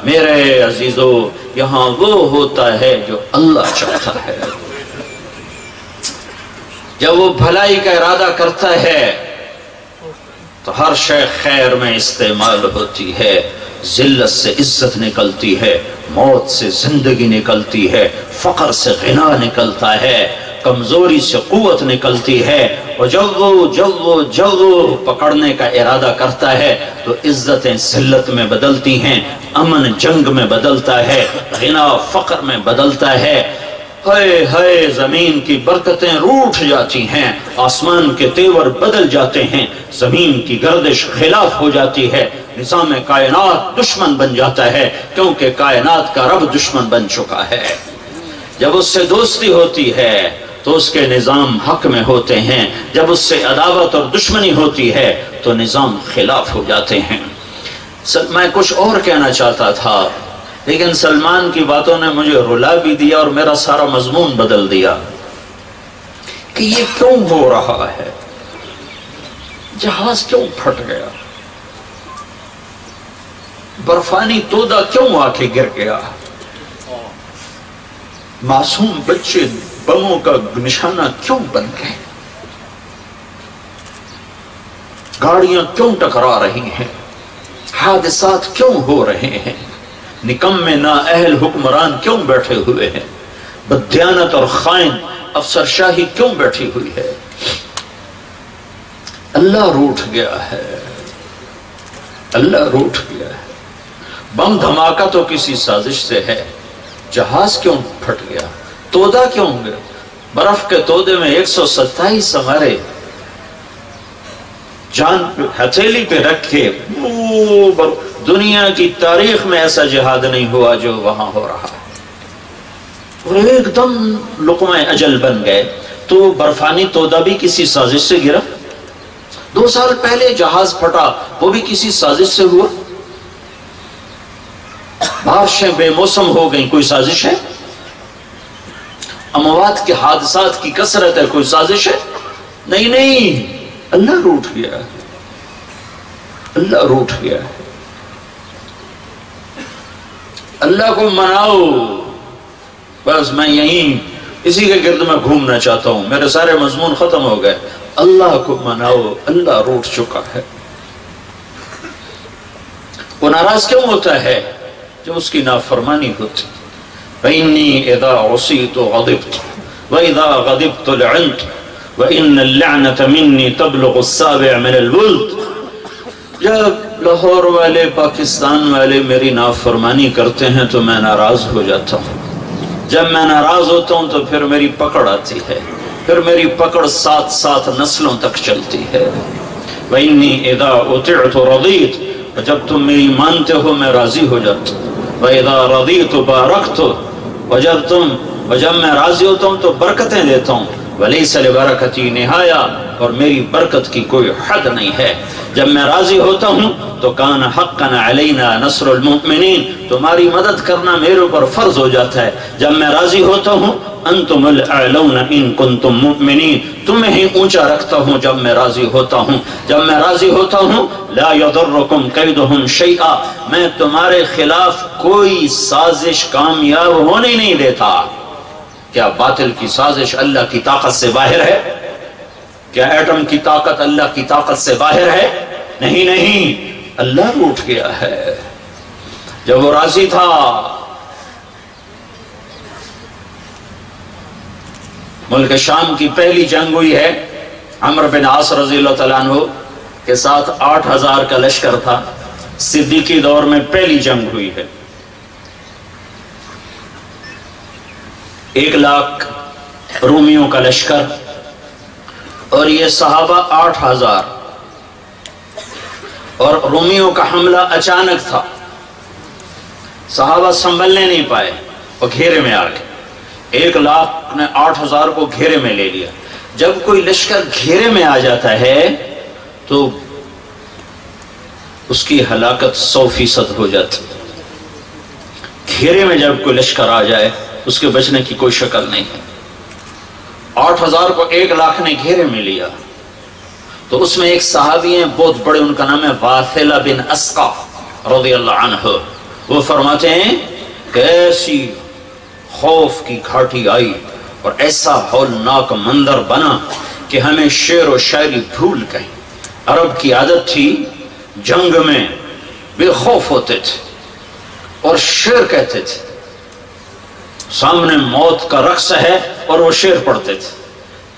میرے عزیزو یہاں وہ ہوتا ہے جو اللہ چاہتا ہے. جب وہ بھلائی کا ارادہ کرتا ہے تو ہر شے خیر میں استعمال ہوتی ہے. ذلت سے عزت نکلتی ہے، موت سے زندگی نکلتی ہے، فقر سے غنا نکلتا ہے، کمزوری سے قوت نکلتی ہے. اور جب وہ پکڑنے کا ارادہ کرتا ہے تو عزتیں ذلت میں بدلتی ہیں، امن جنگ میں بدلتا ہے، غنا فقر میں بدلتا ہے. ہائے ہائے زمین کی برکتیں روٹھ جاتی ہیں، آسمان کے تیور بدل جاتے ہیں، زمین کی گردش خلاف ہو جاتی ہے، نظام کائنات دشمن بن جاتا ہے کیونکہ کائنات کا رب دشمن بن چکا ہے. جب اس سے دوستی ہوتی ہے تو اس کے نظام حق میں ہوتے ہیں، جب اس سے عداوت اور دشمنی ہوتی ہے تو نظام خلاف ہو جاتے ہیں. میں کچھ اور کہنا چاہتا تھا لیکن سلمان کی باتوں نے مجھے رلا بھی دیا اور میرا سارا مضمون بدل دیا کہ یہ کیوں ہو رہا ہے، جہاز کیوں پھٹ گیا، برفانی تودا کیوں آ کے گر گیا، معصوم بچے بموں کا نشانہ کیوں بن گئے، گاڑیاں کیوں ٹکرا رہی ہیں، حادثات کیوں ہو رہے ہیں، نکمے نااہل حکمران کیوں بیٹھے ہوئے ہیں، بددیانت اور خائن افسر شاہی کیوں بیٹھی ہوئی ہے. اللہ روٹھ گیا ہے، اللہ روٹھ گیا ہے. بم دھماکہ تو کسی سازش سے ہے، جہاز کیوں پھٹ گیا، تودا کیوں گیا، برف کے تودے میں 127 ہمارے جان ہتھیلی پہ رکھ کے، دنیا کی تاریخ میں ایسا جہاد نہیں ہوا جو وہاں ہو رہا ہے، اور ایک دم لقمہ اجل بن گئے. تو برفانی تودا بھی کسی سازش سے گرا، 2 سال پہلے جہاز پھٹا وہ بھی کسی سازش سے ہوا، بارشیں بے موسم ہو گئیں کوئی سازش ہے، اموات کے حادثات کی کثرت ہے کوئی سازش ہے؟ نہیں، اللہ روٹھ گیا ہے، اللہ روٹھ گیا ہے. اللہ کو مناؤ. بس میں یہیں اسی کے گرد میں گھومنا چاہتا ہوں، میرے سارے مضمون ختم ہو گئے. اللہ کو مناؤ، اللہ روٹھ چکا ہے. وہ ناراض کیوں ہوتا ہے؟ جب اس کی نافرمانی ہوتی. فَإِنِّي إِذَا عُصِيتُ غَضِبْتُ وَإِذَا غَضِبْتُ لَعِنْتُ وَإِنَّ اللَّعْنَةَ مِنِّي تَبْلُغُ السَّابِعَ مِنَ الْوُلْدِ. جب لاہور والے پاکستان والے میری نافرمانی کرتے ہیں تو میں ناراض ہو جاتا ہوں. جب میں ناراض ہوتا ہوں تو پھر میری پکڑ آتی ہے، پھر میری پکڑ 7 نسلوں تک چلتی ہے. وَإِنِّي إِذَا أُطِعْتُ رَضِيتُ، جب تم میری مانتے ہو میں راضی ہو جاتا ہوں. وَإِذَا رَضِيتُ بَارَكْتُ، جب میں راضی ہوتا ہوں تو برکتیں دیتا ہوں. وَلَيْسَ لِبَرَكَتِي نِهَايَةٌ، اور میری برکت کی کوئی حد نہیں ہے. جب میں راضی ہوتا ہوں تو کان حقا علینا نصر المؤمنین، تمہاری مدد کرنا میرے اوپر فرض ہو جاتا ہے. جب میں راضی ہوتا ہوں انتم الاعلون ان کنتم مؤمنین، تمہیں ہی اونچا رکھتا ہوں جب میں راضی ہوتا ہوں. جب میں راضی ہوتا ہوں لا یضرکم کیدہم شیئا، میں تمہارے خلاف کوئی سازش کامیاب ہونے نہیں دیتا. کیا باطل کی سازش اللہ کی طاقت سے باہر ہے؟ کیا ایٹم کی طاقت اللہ کی طاقت سے باہر ہے؟ نہیں، اللہ روٹھ گیا ہے. جب وہ راضی تھا، ملک شام کی پہلی جنگ ہوئی ہے، عمرو بن عاص رضی اللہ تعالیٰ عنہ کے ساتھ 8000 کا لشکر تھا. صدیقی دور میں پہلی جنگ ہوئی ہے. 1 لاکھ رومیوں کا لشکر اور یہ صحابہ 8000، اور رومیوں کا حملہ اچانک تھا، صحابہ سنبھلنے نہیں پائے اور گھیرے میں آ گئے. 1 لاکھ نے 8000 کو گھیرے میں لے لیا. جب کوئی لشکر گھیرے میں آ جاتا ہے تو اس کی ہلاکت 100% ہو جاتی. گھیرے میں جب کوئی لشکر آ جائے اس کے بچنے کی کوئی شکل نہیں ہے. 8000 کو 1 لاکھ نے گھیرے میں لیا تو اس میں ایک صحابی ہیں بہت بڑے، ان کا نام ہے واثلہ بن اسقع رضی اللہ عنہ. وہ فرماتے ہیں کہ ایسی خوف کی گھاٹی آئی اور ایسا ہولناک منظر بنا کہ ہمیں شعر و شاعری بھول گئی۔ عرب کی عادت تھی جنگ میں بے خوف ہوتے تھے اور شعر کہتے تھے، سامنے موت کا رقص ہے اور وہ شعر پڑھتے تھے،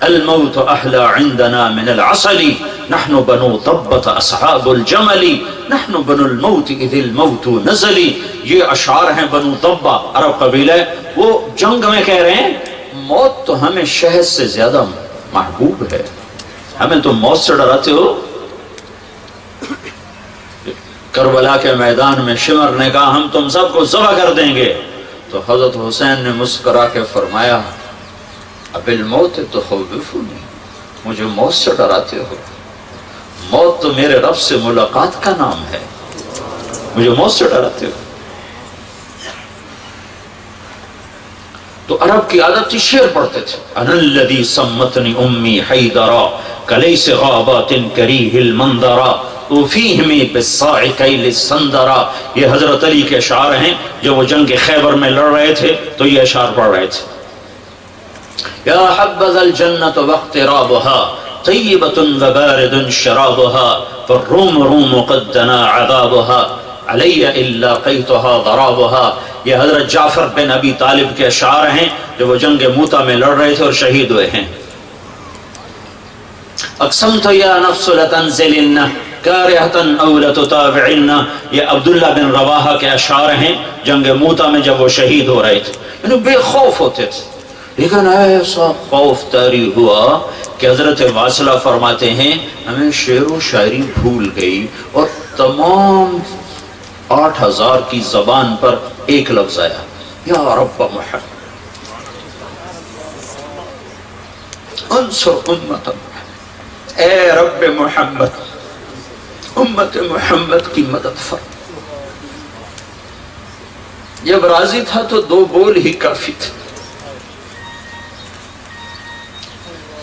الموت احلى عندنا من العسل نحن بنو طبة اصحاب الجمل نحن بنو الموت اذ الموت نزل۔ یہ اشعار ہیں بنو طبہ، عرب قبیلہ، وہ جنگ میں کہہ رہے ہیں موت تو ہمیں شہد سے زیادہ محبوب ہے، ہمیں تو موت سے ڈراتے ہو۔ کربلا کے میدان میں شمر نے کہا ہم تم سب کو ذبح کر دیں گے، تو حضرت حسین نے مسکرا کے فرمایا اب الموت تخوفونی، مجھے موت سے ڈراتے ہو؟ موت تو میرے رب سے ملاقات کا نام ہے، مجھے موت سے ڈراتے ہو؟ تو عرب کی عادت تھی شعر پڑھتے تھے، انا الذی سمتنی امی حیدرا کلیس غابات کریہ المنظرا وفیہمی بالصاعقی للسندرا۔ یہ حضرت علی کے اشعار ہیں، جو وہ جنگ خیبر میں لڑ رہے تھے تو یہ اشعار پڑھ رہے تھے۔ یا حبذا الجنت واقترابها طیبۃ وبارد شرابها فالروم روم قد دنا عذابها علی الا قیتها ضرابها۔ یہ حضرت جعفر بن ابی طالب کے اشعار ہیں، جو وہ جنگ موتا میں لڑ رہے تھے اور شہید ہوئے ہیں۔ اقسمت یا نفس لتنزلن کارہتن او لتتابعن، یہ عبداللہ بن رواحہ کے اشعار ہیں جنگ موتا میں جب وہ شہید ہو رہے تھے، یعنی بے خوف ہوتے تھے۔ لیکن ایسا خوف طاری ہوا کہ حضرت واصلہ فرماتے ہیں ہمیں شعر و شاعری بھول گئی اور تمام 8000 کی زبان پر ایک لفظ آیا، یا رب محمد انصر امت محمد، اے رب محمد امت محمد کی مدد فرما۔ جب راضی تھا تو 2 بول ہی کافی تھے۔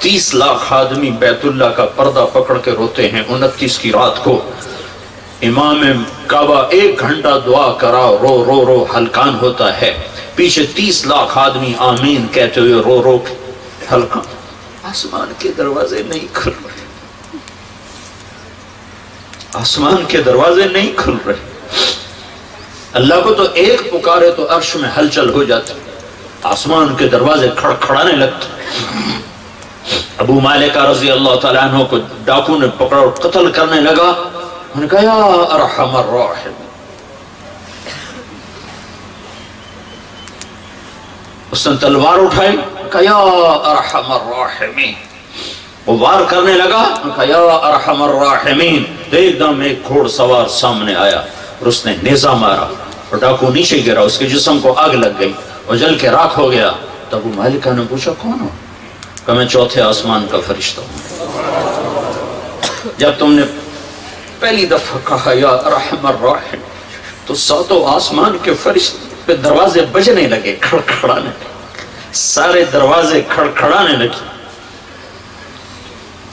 30 لاکھ آدمی بیت اللہ کا پردہ پکڑ کے روتے ہیں 29 کی رات کو۔ امام کعبہ 1 گھنٹہ دعا کرا، رو رو رو ہلکان ہوتا ہے، پیچھے 30 لاکھ آدمی آمین کہتے ہوئے رو رو ہلکان۔ آسمان کے دروازے نہیں کھل رہے، آسمان کے دروازے نہیں کھل رہے۔ اللہ کو تو ایک پکارے تو عرش میں ہلچل ہو جاتی، آسمان کے دروازے کھڑکھڑانے لگتے۔ ابو مالک رضی اللہ تعالیٰ عنہ کو ڈاکو نے پکڑا اور قتل کرنے لگا، انہوں نے کہا یا ارحم الراحمین، اس نے تلوار اٹھائی، کہا یا ارحم الراحمین، وہ وار کرنے لگا، کہا یا ارحم الراحمین، تو ایک دم ایک گھوڑ سوار سامنے آیا اور اس نے نیزہ مارا اور ڈاکو نیچے گرا، اس کے جسم کو آگ لگ گئی اور جل کے راکھ ہو گیا۔ تو ابو مالکہ نے پوچھا کون ہو؟ کہ میں 4تھے آسمان کا فرشتہ ہوں۔ جب تم نے پہلی دفعہ کہا یا ارحم الراحمین تو 7 آسمان کے فرشتے پہ دروازے بجنے لگے، کھڑکھڑانے لگے، سارے دروازے کھڑکھڑانے لگے۔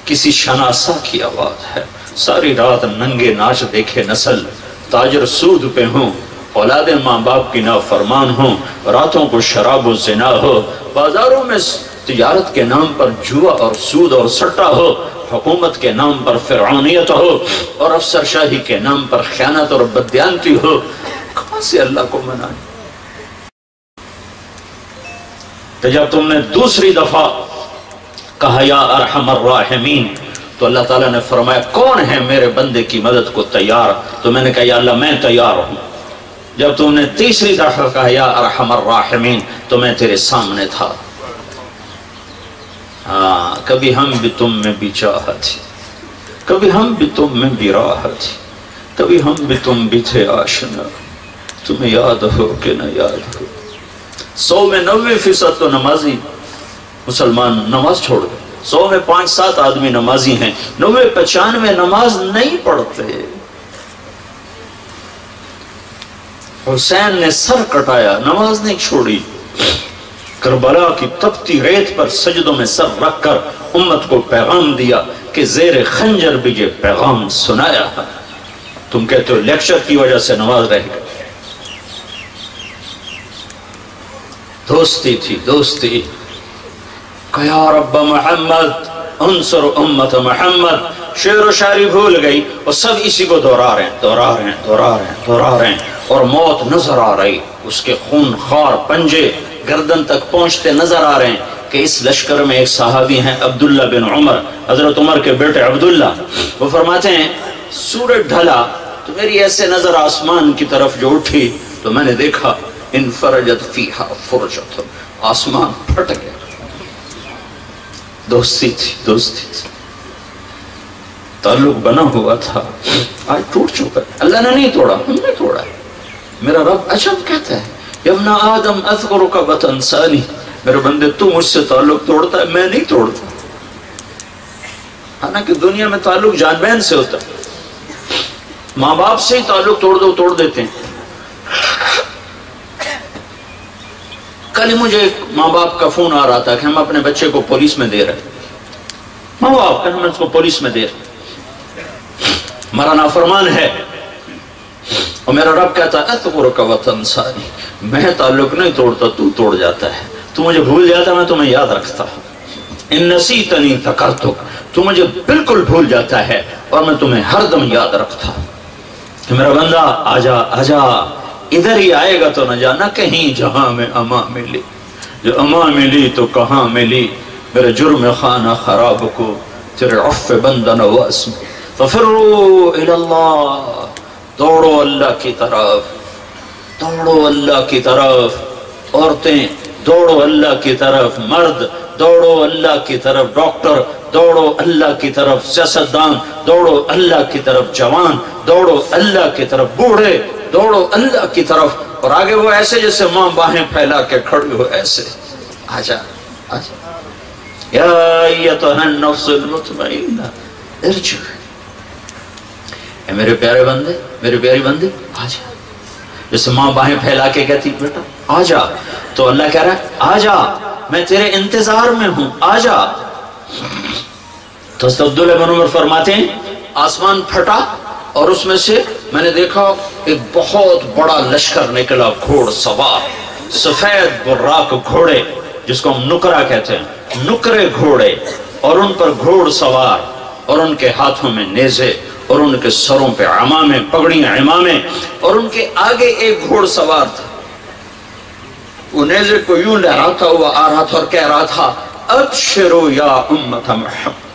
کسی شناسا کی آواز ہے، ساری رات ننگے ناچ دیکھے نسل، تاجر سود پہ ہوں، اولاد ماں باپ کی نافرمان ہوں، راتوں کو شراب و زنا ہو، بازاروں میں تجارت کے نام پر جوا اور سود اور سٹا ہو، حکومت کے نام پر فرعونیت ہو اور افسر شاہی کے نام پر خیانت اور بددیانتی ہو، کہاں سے اللہ کو منائے؟ تو جب تم نے دوسری دفعہ کہا یا ارحم الراحمین تو اللہ تعالیٰ نے فرمایا کون ہے میرے بندے کی مدد کو تیار؟ تو میں نے کہا یا اللہ میں تیار ہوں۔ جب تم نے تیسری دفعہ کہا یا ارحم الراحمین تو میں تیرے سامنے تھا۔ ہاں، کبھی ہم بھی تم میں بھی چاہت تھی، کبھی ہم بھی تم میں بھی راحت تھی، کبھی ہم بھی تم بھی تھے آشنا، تمہیں یاد ہو کہ نہ یاد ہو۔ 100 میں 90% تو نمازی مسلمان نماز چھوڑ گئے، 100 میں 5-7 آدمی نمازی ہیں، 90-95 نماز نہیں پڑھتے۔ حسین نے سر کٹایا، نماز نہیں چھوڑی، کربلا کی تپتی ریت پر سجدوں میں سر رکھ کر امت کو پیغام دیا کہ زیر خنجر بھی یہ پیغام سنایا۔ تم کہتے ہو لیکچر کی وجہ سے نماز رہ گئی، دوستی تھی، دوستی. کہ یا رب محمد انصر امت محمد. شعر و شاعری بھول گئی اور سب اسی کو دہرا رہے ہیں اور موت نظر آ رہی. اس کے خون خار پنجے گردن تک پہنچتے نظر آ رہے ہیں کہ اس لشکر میں ایک صحابی ہیں عبداللہ بن عمر، حضرت عمر کے بیٹے عبداللہ. وہ فرماتے ہیں سورج ڈھلا تو میری ایسے نظر آسمان کی طرف جو اٹھی تو میں نے دیکھا انفرجت فیہا فرجت، آسمان پھٹ گیا. دوستی تھی، دوستی تھی، تعلق بنا ہوا تھا، آج ٹوٹ چکا. اللہ نے نہیں توڑا، ہم نے توڑا. میرا رب عجب کہتا ہے یا ابن آدم اذکرک وتنسانی، میرے بندے تو مجھ سے تعلق توڑتا ہے، میں نہیں توڑتا. حالانکہ دنیا میں تعلق جان بہن سے ہوتا ہے، ماں باپ سے ہی تعلق توڑ دیتے ہیں. کل مجھے ایک ماں باپ کا فون آ رہا تھا کہ ہم اپنے بچے کو پولیس میں دے رہے، ماں باپ ہم اس کو پولیس میں دے رہے، ہمارا نافرمان ہے. اور میرا رب کہتا ہے اذکرک وتنسانی، میں تعلق نہیں توڑتا، تو توڑ جاتا ہے. تو مجھے بھول جاتا، میں تمہیں یاد رکھتا. ان نسیتنی ذکرتک، تو مجھے بالکل بھول جاتا ہے اور میں تمہیں ہر دم یاد رکھتا کہ میرا بندہ آجا آجا، ادھر ہی آئے گا تو نہ جانا کہیں جہاں میں اما ملی، جو اما ملی تو کہاں ملی. میرے جرم خانہ خراب کو تیرے عفو بندہ نواز میں. ففروا الی اللہ، دوڑو اللہ کی طرف، دوڑو اللہ کی طرف. عورتیں دوڑو اللہ کی طرف، مرد دوڑو اللہ کی طرف، ڈاکٹر دوڑو اللہ کی طرف، سیاستدان دوڑو اللہ کی طرف، جوان دوڑو اللہ کی طرف، بوڑھے دوڑو اللہ کی طرف. اور آگے وہ ایسے جیسے ماں باہیں پھیلا کے کھڑی ہو، ایسے آجا آجا یا ایتھا النفس المطمئنہ ارجعی. اے میرے پیارے بندے، میرے پیاری بندے آجا. جیسے ماں باہیں پھیلا کے کہتی بیٹا آجا، تو اللہ کہہ رہا ہے آجا، میں تیرے انتظار میں ہوں، آجا. تو عبداللہ بن عمر فرماتے ہیں آسمان پھٹا اور اس میں سے میں نے دیکھا ایک بہت بڑا لشکر نکلا، گھوڑ سوار، سفید براق گھوڑے جس کو ہم نکرا کہتے ہیں، نکرے گھوڑے، اور ان پر گھوڑ سوار، اور ان کے ہاتھوں میں نیزے، اور ان کے سروں پہ عمامے، پگڑیاں عمامے، اور ان کے آگے ایک گھوڑ سوار تھا. وہ نیزے کو یوں لہراتا ہوا آ رہا تھا اور کہہ رہا تھا ابشروا یا امت محمد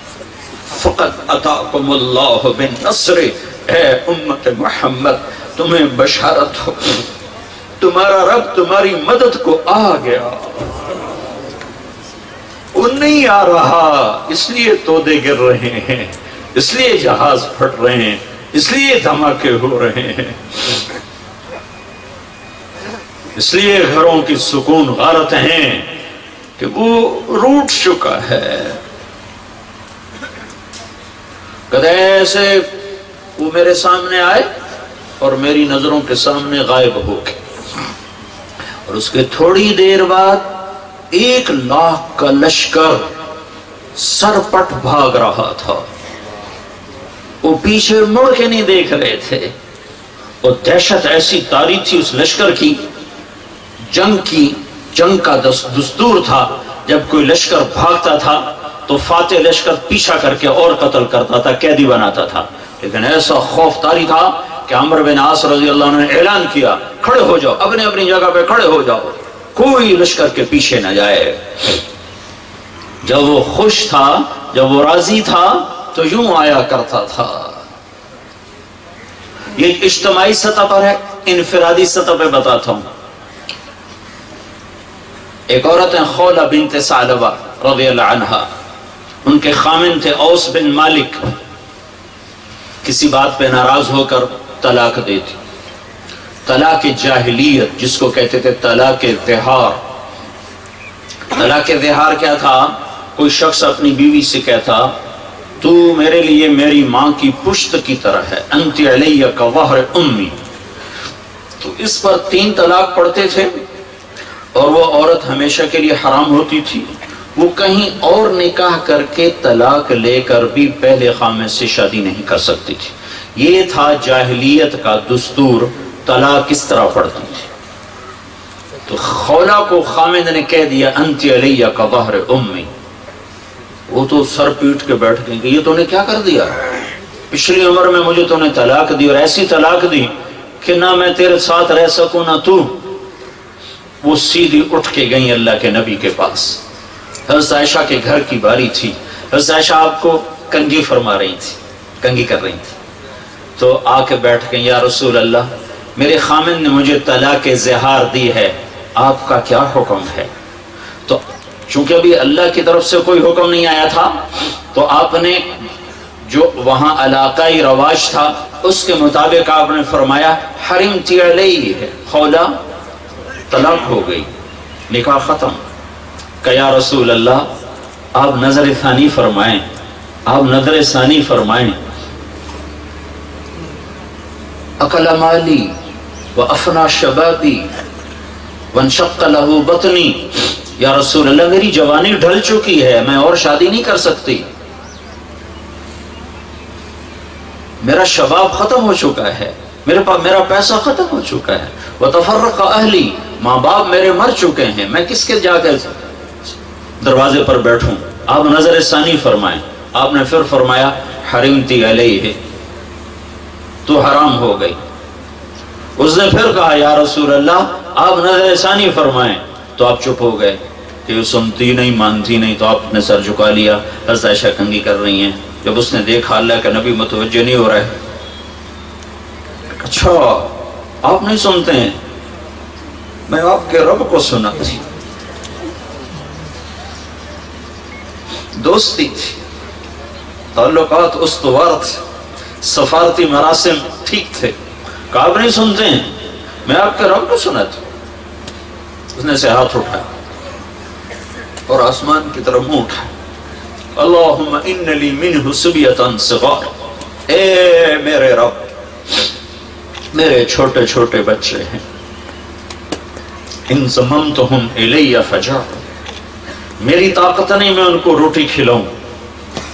فقد اتاکم اللہ بالنصر. اے امت محمد تمہیں بشارت ہو، تمہارا رب تمہاری مدد کو آ گیا. وہ نہیں آ رہا اس لیے تودے گر رہے ہیں، اس لیے جہاز پھٹ رہے ہیں، اس لیے دھماکے ہو رہے ہیں، اس لیے گھروں کی سکون غارت ہیں کہ وہ روٹ چکا ہے. کدے ایسے وہ میرے سامنے آئے اور میری نظروں کے سامنے غائب ہو گئے، اور اس کے تھوڑی دیر بعد 1,00,000 کا لشکر سرپٹ بھاگ رہا تھا. وہ پیچھے مڑ کے نہیں دیکھ رہے تھے. اور دہشت ایسی طاری تھی اس لشکر کی، جنگ کا دستور تھا جب کوئی لشکر بھاگتا تھا تو فاتح لشکر پیچھا کر کے اور قتل کرتا تھا، قیدی بناتا تھا. لیکن ایسا خوف طاری تھا کہ عمرو بن عاص رضی اللہ عنہ نے اعلان کیا کھڑے ہو جاؤ، اپنے اپنی جگہ پہ کھڑے ہو جاؤ، کوئی لشکر کے پیچھے نہ جائے. جب وہ خوش تھا، جب وہ راضی تھا تو یوں آیا کرتا تھا. یہ اجتماعی سطح پر ہے، انفرادی سطح پہ بتاتا ہوں. ایک عورت ہیں خولہ بنت ثعلبہ رضی اللہ عنہا، ان کے خامن تھے اوس بن مالک. کسی بات پہ ناراض ہو کر طلاق دیتی. طلاق جاہلیت جس کو کہتے تھے طلاق ظہار. طلاق ظہار کیا تھا؟ کوئی شخص اپنی بیوی سے کہتا تو میرے لیے میری ماں کی پشت کی طرح ہے، انت علی کظہر امی. تو اس پر 3 طلاق پڑھتے تھے اور وہ عورت ہمیشہ کے لیے حرام ہوتی تھی. وہ کہیں اور نکاح کر کے طلاق لے کر بھی پہلے خامن سے شادی نہیں کر سکتی تھی. یہ تھا جاہلیت کا دستور. طلاق کس طرح پڑتی تھی؟ تو خولا کو خامد نے کہہ دیا انت علیہ کا ظہر امی، وہ تو سر پیٹ کے بیٹھ گئی کہ یہ تو نے کیا کر دیا، پچھلی عمر میں مجھے تو نے طلاق دی اور ایسی طلاق دی کہ نہ میں تیرے ساتھ رہ سکوں نہ تو۔ وہ سیدھی اٹھ کے گئیں اللہ کے نبی کے پاس، حضرت عائشہ کے گھر کی باری تھی، حضرت عائشہ آپ کو کنگھی فرما رہی تھی، کنگھی کر رہی تھی، تو آ کے بیٹھ گئیں یا رسول اللہ میرے خامن نے مجھے طلاق زہار دی ہے، آپ کا کیا حکم ہے؟ تو چونکہ ابھی اللہ کی طرف سے کوئی حکم نہیں آیا تھا تو آپ نے جو وہاں علاقائی رواج تھا اس کے مطابق آپ نے فرمایا حرمتی علیہ، خولا طلاق ہو گئی، نکاح ختم۔ کہ یا رسول اللہ آپ نظر ثانی فرمائیں، آپ نظر ثانی فرمائیں۔ اکل مالی وافنا شبابی وانشق له بطنی، یا رسول اللہ میری جوانی ڈھل چکی ہے، میں اور شادی نہیں کر سکتی، میرا شباب ختم ہو چکا ہے، میرا پیسہ ختم ہو چکا ہے، وتفرق اہلی، ماں باپ میرے مر چکے ہیں، میں کس کے جا کے دروازے پر بیٹھوں؟ آپ نظر ثانی فرمائیں۔ آپ نے پھر فرمایا حرمتی علیہ، تو حرام ہو گئی۔ اس نے پھر کہا یا رسول اللہ آپ نظر ثانی فرمائیں، تو آپ چپ ہو گئے کہ وہ سنتی نہیں مانتی نہیں، تو آپ نے سر جھکا لیا۔ حضرت عائشہ کنگھی کر رہی ہیں، جب اس نے دیکھا اللہ کا نبی متوجہ نہیں ہو رہا ہے، اچھا آپ نہیں سنتے ہیں، میں آپ کے رب کو سنا تھی، دوستی تھی، تعلقات استوار تھے، سفارتی مراسم ٹھیک تھے، کہ آپ نہیں سنتے ہیں، میں آپ کے رب کو سنا تھی۔ اس نے سے ہاتھ اٹھایا اور آسمان کی طرف منہ اٹھایا، اللہم ان لی منہ سبیتا صغار، اے میرے رب میرے چھوٹے چھوٹے بچے ہیں، ان ضممتہم الی فجاء، میری طاقت نہیں میں ان کو روٹی کھلاؤں،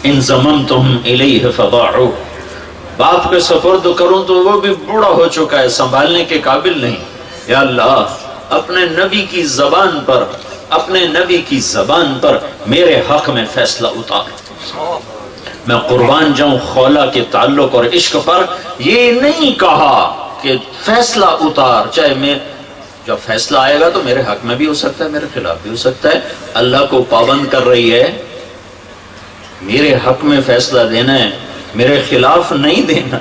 ان ضممتہم الیہ فضاعوا، باپ کے سپرد کروں تو وہ بھی بوڑھا ہو چکا ہے، سنبھالنے کے قابل نہیں، یا اللہ اپنے نبی کی زبان پر، اپنے نبی کی زبان پر میرے حق میں فیصلہ اتار، میں قربان جاؤں خولا کے تعلق اور عشق پر۔ یہ نہیں کہا کہ فیصلہ اتار، چاہے میں جب فیصلہ آئے گا تو میرے حق میں بھی ہو سکتا ہے، میرے خلاف بھی ہو سکتا ہے، اللہ کو پابند کر رہی ہے، میرے حق میں فیصلہ دینا ہے، میرے خلاف نہیں دینا۔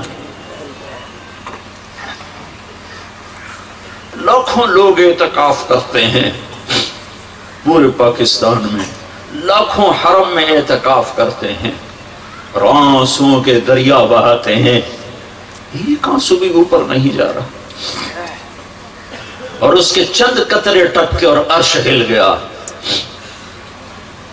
لاکھوں لوگ اعتکاف کرتے ہیں پورے پاکستان میں، لاکھوں حرم میں اعتکاف کرتے ہیں، آنسوؤں کے دریا بہاتے ہیں، ایک آنسو بھی اوپر نہیں جا رہا، اور اس کے چند قطرے ٹپکے اور عرش ہل گیا۔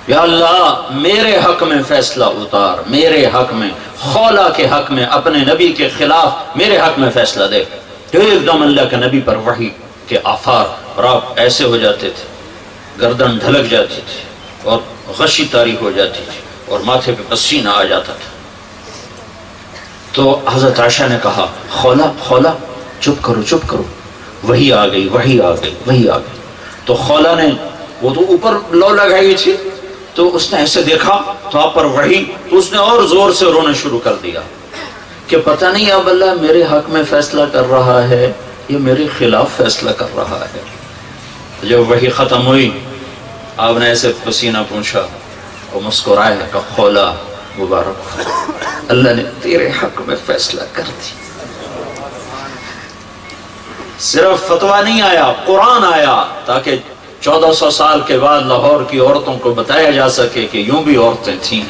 یا اللہ میرے حق میں فیصلہ اتار، میرے حق میں، خولا کے حق میں، اپنے نبی کے خلاف میرے حق میں فیصلہ دے۔ تو ایک دم اللہ کے نبی پر وحی کے آثار، اور آپ ایسے ہو جاتے تھے، گردن ڈھلک جاتی تھی اور غشی طاری ہو جاتی تھی اور ماتھے پہ پسینہ آ جاتا تھا۔ تو حضرت عائشہ نے کہا خولا خولا چپ کرو چپ کرو، وہی آ گئی وہی آ گئی وہی آ گئی۔ تو خولا نے، وہ تو اوپر لو لگائی تھی، تو اس نے ایسے دیکھا تو آپ پر وحی، تو اس نے اور زور سے رونا شروع کر دیا کہ پتہ نہیں اب اللہ میرے حق میں فیصلہ کر رہا ہے یہ میرے خلاف فیصلہ کر رہا ہے۔ جب وحی ختم ہوئی آپ نے ایسے پسینہ پوچھا اور مسکرائے کہ خولا مبارک، اللہ نے تیرے حق میں فیصلہ کر دی۔ صرف فتویٰ نہیں آیا، قرآن آیا، تاکہ 1400 سال کے بعد لاہور کی عورتوں کو بتایا جا سکے کہ یوں بھی عورتیں تھیں،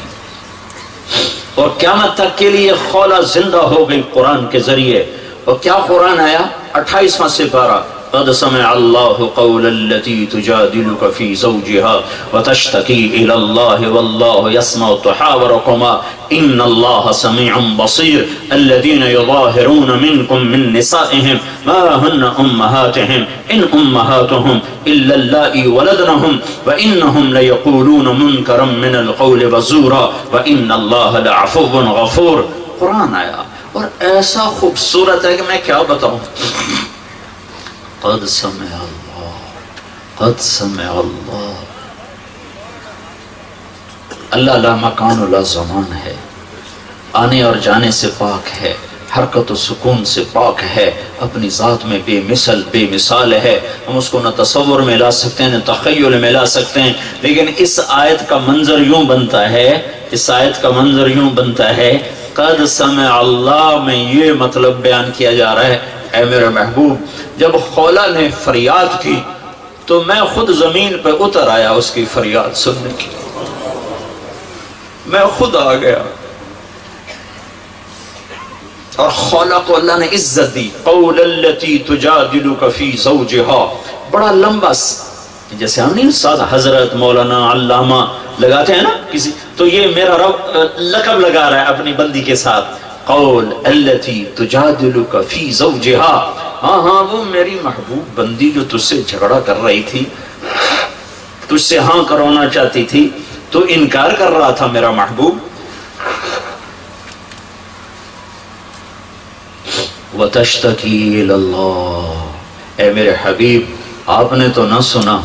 اور قیامت تک کے لیے خولا زندہ ہو گئی قرآن کے ذریعے۔ اور کیا قرآن آیا؟ 28واں سپارہ، قد سمع اللہ قول التي تجادلك في زوجها وتشتكي الى الله والله يسمع تحاوركما ان الله سميع بصير الذين يظاهرون منكم من نسائهم ما هن امهاتهم ان امهاتهم الا اللائي ولدنهم وانهم ليقولون منكرا من القول وزورا وان الله لعفو غفور۔ قرآن آیا اور ایسا خوبصورت ہے کہ میں کیا بتاؤں۔ قد سمع اللہ، قد سمع اللہ. اللہ لا مکان و لا زمان ہے، آنے اور جانے سے پاک ہے، حرکت و سکون سے پاک ہے، اپنی ذات میں بے مثل بے مثال ہے. ہم اس کو نہ تصور میں لا سکتے ہیں نہ تخیل میں لا سکتے ہیں، لیکن اس آیت کا منظر یوں بنتا ہے، اس آیت کا منظر یوں بنتا ہے قد سمع اللہ میں یہ مطلب بیان کیا جا رہا ہے اے میرے محبوب جب خولا نے فریاد کی تو میں خود زمین پہ اتر آیا اس کی فریاد سننے کی، میں خود آ گیا. اور خولا کو اللہ نے عزت دی. قول التی تجادلک فی زوجہا، بڑا لمبا جیسے ہم نہیں استاد حضرت مولانا علامہ لگاتے ہیں نا کسی، تو یہ میرا رب لقب لگا رہا ہے اپنی بندی کے ساتھ. قول التی تجادلک فی زوجہا، ہاں ہاں وہ میری محبوب بندی جو تجھ سے جھگڑا کر رہی تھی، تجھ سے ہاں کروانا چاہتی تھی، تو انکار کر رہا تھا میرا محبوب. وَتَشْتَكِي إِلَى اللَّهِ، اے میرے حبیب آپ نے تو نہ سنا،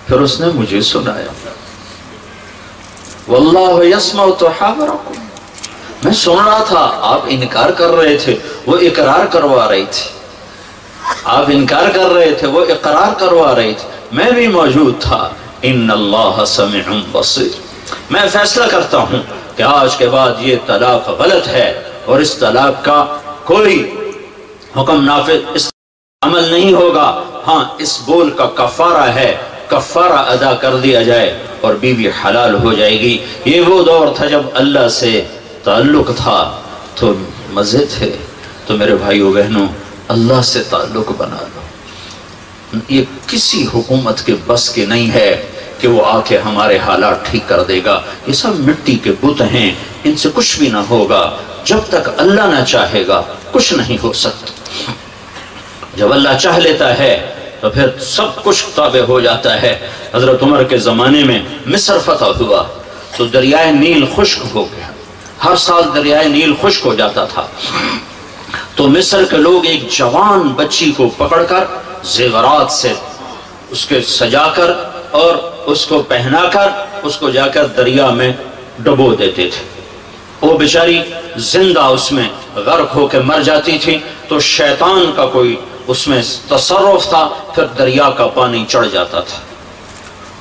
پھر اس نے مجھے سنایا. وَاللَّهُ يَسْمَعُ تُحَاوِرَكُمْ، میں سن رہا تھا آپ انکار کر رہے تھے، وہ اقرار کروا رہی تھی. آپ انکار کر رہے تھے، وہ اقرار کروا رہی تھی، میں بھی موجود تھا. ان اللہ سميع بصیر. میں فیصلہ کرتا ہوں کہ آج کے بعد یہ طلاق غلط ہے اور اس طلاق کا کوئی حکم نافذ اس عمل نہیں ہوگا. ہاں اس بول کا کفارہ ہے، کفارہ ادا کر دیا جائے اور بیوی حلال ہو جائے گی. یہ وہ دور تھا جب اللہ سے تعلق تھا تو مزے تھے. تو میرے بھائیو بہنوں اللہ سے تعلق بنا لو. یہ کسی حکومت کے بس کے نہیں ہے کہ وہ آ کے ہمارے حالات ٹھیک کر دے گا. یہ سب مٹی کے بت ہیں، ان سے کچھ بھی نہ ہوگا. جب تک اللہ نہ چاہے گا کچھ نہیں ہو سکتا. جب اللہ چاہ لیتا ہے تو پھر سب کچھ تابع ہو جاتا ہے. حضرت عمر کے زمانے میں مصر فتح ہوا تو دریائے نیل خشک ہو گیا. ہر سال دریائے نیل خشک ہو جاتا تھا تو مصر کے لوگ ایک جوان بچی کو پکڑ کر زیورات سے اس کے سجا کر اور اس کو پہنا کر اس کو جا کر دریا میں ڈبو دیتے تھے. وہ بیچاری زندہ اس میں غرق ہو کے مر جاتی تھی تو شیطان کا کوئی اس میں تصرف تھا، پھر دریا کا پانی چڑھ جاتا تھا.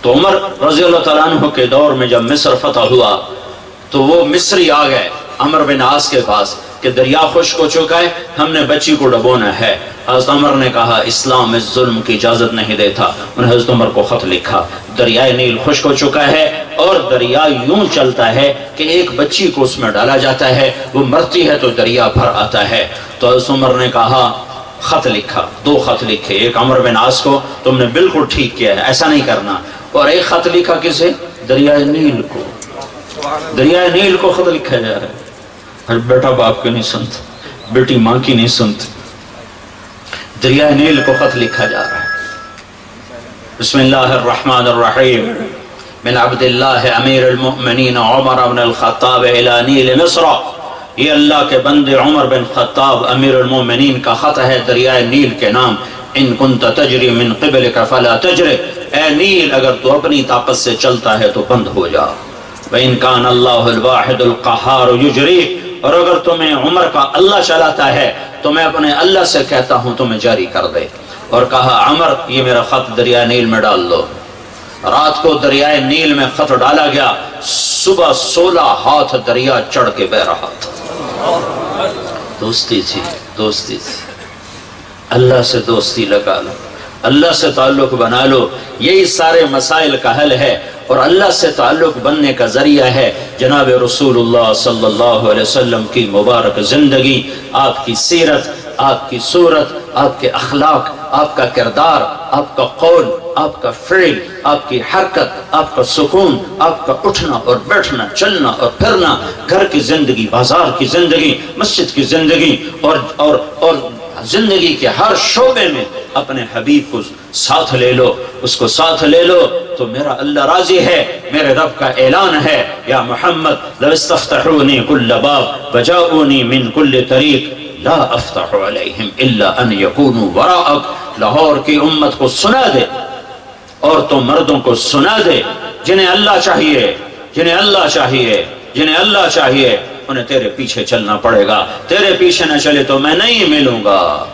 تو عمر رضی اللہ تعالیٰ عنہ کے دور میں جب مصر فتح ہوا تو وہ مصری آ گئے عمر بن عاص کے پاس کہ دریا خشک ہو چکا ہے، ہم نے بچی کو ڈبونا ہے. حضرت عمر نے کہا اسلام اس ظلم کی اجازت نہیں دیتا. انہوں نے حضرت عمر کو خط لکھا، دریائے نیل خشک ہو چکا ہے اور دریا یوں چلتا ہے کہ ایک بچی کو اس میں ڈالا جاتا ہے، وہ مرتی ہے تو دریا بھر آتا ہے. تو حضرت عمر نے کہا خط لکھا، 2 خط لکھے، ایک عمر بن عاص کو تم نے بالکل ٹھیک کیا ہے ایسا نہیں کرنا، اور ایک خط لکھا کسے؟ دریائے نیل کو. دریائے نیل کو خط لکھا جا رہا ہے. بیٹا باپ کی نہیں سنتا، بیٹی ماں کی نہیں سنتی، دریائے نیل کو خط لکھا جا رہا ہے. بسم اللہ الرحمن الرحیم من عبد اللہ امیر المؤمنین عمر بن الخطاب الى نیل مصر. یہ اللہ کے بندے عمر بن خطاب امیر المؤمنین کا خط ہے دریائے نیل کے نام. ان کنت تجری من قبلک فلا تجری، اے نیل اگر تو اپنی طاقت سے چلتا ہے تو بند ہو جا. وَإِن كَانَ اللَّهُ الْوَاحِدُ الْقَحَّارُ يُجْرِي، اور اگر تمہیں عمر کا اللہ چلاتا ہے تو میں اپنے اللہ سے کہتا ہوں تمہیں جاری کر دے. اور کہا عمر یہ میرا خط دریائے نیل میں ڈال دو. رات کو دریائے نیل میں خط ڈالا گیا، صبح 16 ہاتھ دریا چڑھ کے بہ رہا تھا. دوستی تھی، دوستی تھی. اللہ سے دوستی لگا لو، اللہ سے تعلق بنا لو. یہی سارے مسائل کا حل ہے اور اللہ سے تعلق بننے کا ذریعہ ہے جناب رسول اللہ صلی اللہ علیہ وسلم کی مبارک زندگی، آپ کی سیرت، آپ کی صورت، آپ کے اخلاق، آپ کا کردار، آپ کا قول، آپ کا فعل، آپ کی حرکت، آپ کا سکون، آپ کا اٹھنا اور بیٹھنا، چلنا اور پھرنا، گھر کی زندگی، بازار کی زندگی، مسجد کی زندگی اور زندگی کے ہر شعبے میں اپنے حبیب کو ساتھ لے لو. اس کو ساتھ لے لو تو میرا اللہ راضی ہے. میرے رب کا اعلان ہے یا محمد لو استفتحونی کل باب وجاؤنی من کل طریق لا افتح علیہم الا ان یکونوا وراءک. لاہور کی امت کو سنا دے اور تو مردوں کو سنا دے جنہیں اللہ چاہیے، جنہیں اللہ چاہیے، جنہیں اللہ چاہیے، انہیں تیرے پیچھے چلنا پڑے گا، تیرے پیچھے نہ چلے تو میں نہیں ملوں گا۔